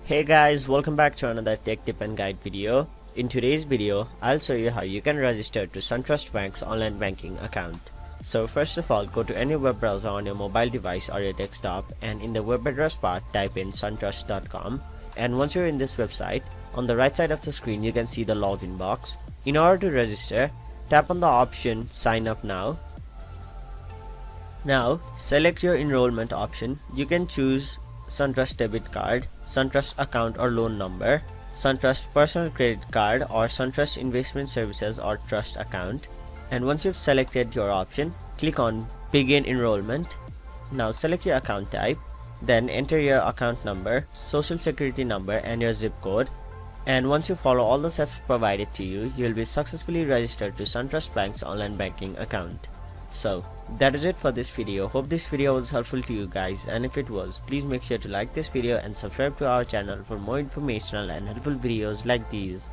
Hey guys, welcome back to another tech tip and guide video. In today's video, I'll show you how you can register to Suntrust Bank's online banking account. So first of all, go to any web browser on your mobile device or your desktop, and in the web address bar type in suntrust.com. And once you're in this website, on the right side of the screen you can see the login box. In order to register, tap on the option sign up now. Now select your enrollment option. You can choose Suntrust debit card, Suntrust account or loan number, Suntrust personal credit card, or Suntrust investment services or trust account. And once you've selected your option, click on begin enrollment. Now select your account type, then enter your account number, social security number and your zip code. And once you follow all the steps provided to you, you will be successfully registered to Suntrust Bank's online banking account. So that is it for this video. Hope this video was helpful to you guys, and if it was, please make sure to like this video and subscribe to our channel for more informational and helpful videos like these.